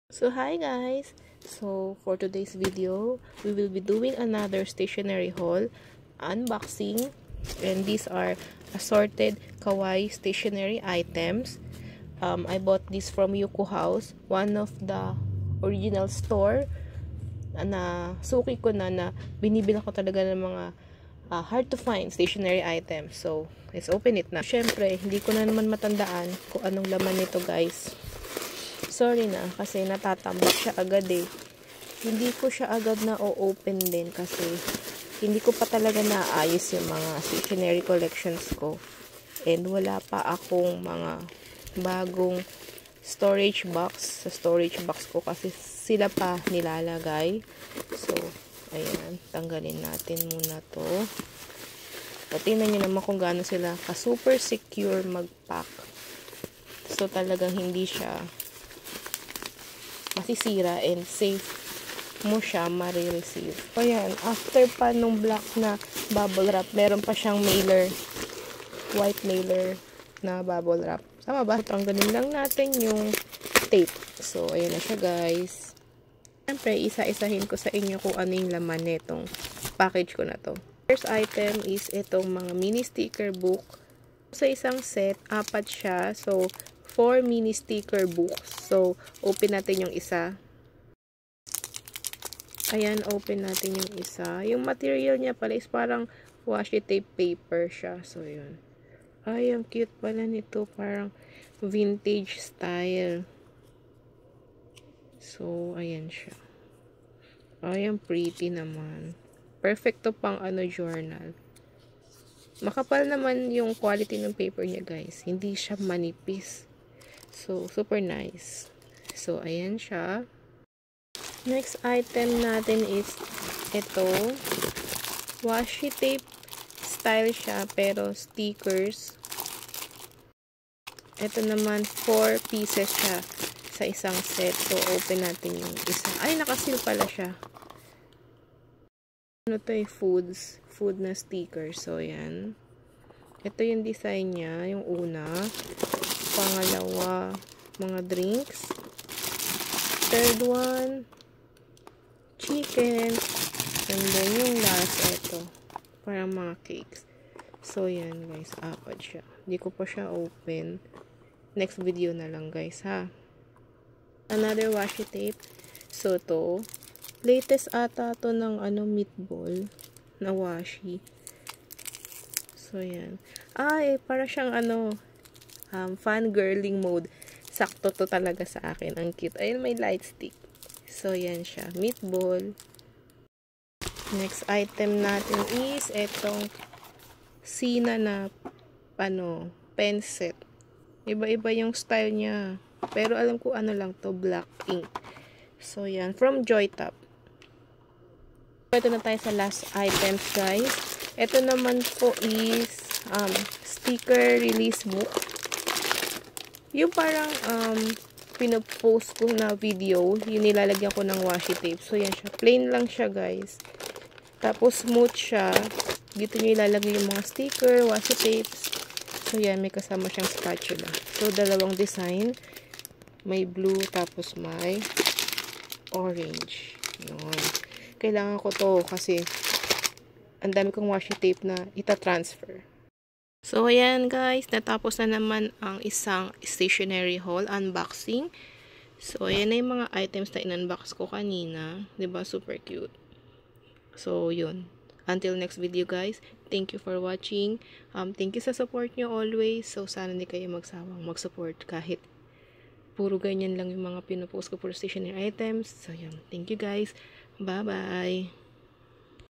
So hi guys, so for today's video we will be doing another stationery haul unboxing, and these are assorted kawaii stationery items. I bought this from Yuko House, one of the original store na suki ko na binibila ko talaga ng mga hard to find stationery items. So let's open it na. Syempre hindi ko na naman matandaan kung anong laman nito guys. Sorry na, kasi natatambak siya agad eh. Hindi ko siya agad na o-open din kasi hindi ko pa talaga naayos yung mga stationery collections ko. And wala pa akong mga bagong storage box. Sa storage box ko kasi sila pa nilalagay. So, ayan. Tanggalin natin muna to. At tingnan nyo naman kung gaano sila ka-super secure mag-pack. So, talagang hindi siya masisira and safe mo siya ma-receive. So, yan. After pa nung black na bubble wrap, meron pa siyang mailer. White mailer na bubble wrap. Tama ba? Tanggalin lang natin yung tape. So, ayan na siya guys. Siyempre, isa-isahin ko sa inyo kung ano yung laman netong package ko na to. First item is itong mga mini sticker book. Sa isang set, 4 siya. So, 4 mini sticker books. So, open natin yung isa. Ayan, open natin yung isa. Yung material niya pala is parang washi tape paper siya. So, yun. Ay, ang cute pala nito. Parang vintage style. So, ayan siya. Ay, ang pretty naman. Perfect to pang journal. Makapal naman yung quality ng paper niya, guys. Hindi siya manipis. So, super nice. So, ayan siya. Next item natin is ito. Washi tape style siya, pero stickers. Ito naman, 4 pieces siya sa isang set. So, open natin yung isa. Ay, nakasil pala siya. Ano to eh? Foods. Food na sticker. So, yan. Ito yung design niya. Yung una. Pangalawa, mga drinks. Third one, chicken. And then yung last, ito. Parang mga cakes. So, yan guys. 4 siya. Hindi ko pa siya open. Next video na lang guys ha. Another washi tape. So, to. Latest ata to ng meatball na washi. So, yan. Ay, para siyang fangirling mode. Sakto to talaga sa akin. Ang cute. Ayun, may light stick. So, yan siya. Meatball. Next item natin is itong Sina na pen set. Iba-iba yung style niya. Pero alam ko lang to, black ink. So, yan. From Joytop. Ito na tayo sa last items, guys. Ito naman po is sticker release book. Yung parang pinopost ko na video, yung nilalagyan ko ng washi tape. So, yan siya. Plain lang siya, guys. Tapos, smooth siya. Dito nyo ilalagay yung mga sticker, washi tapes. So, yan. May kasama siyang spatula. So, dalawang design. May blue, tapos may orange. Yun. Kailangan ko to kasi ang dami kong washi tape na ita-transfer. So, ayan guys, natapos na naman ang isang stationery haul unboxing. So, ayan na yung mga items na in-unbox ko kanina. Diba? Super cute. So, yun. Until next video guys, thank you for watching. Thank you sa support nyo always. So, sana hindi kayo magsawang mag-support kahit puro ganyan lang yung mga pinopost ko for stationery items. So, yun. Thank you guys. Bye-bye.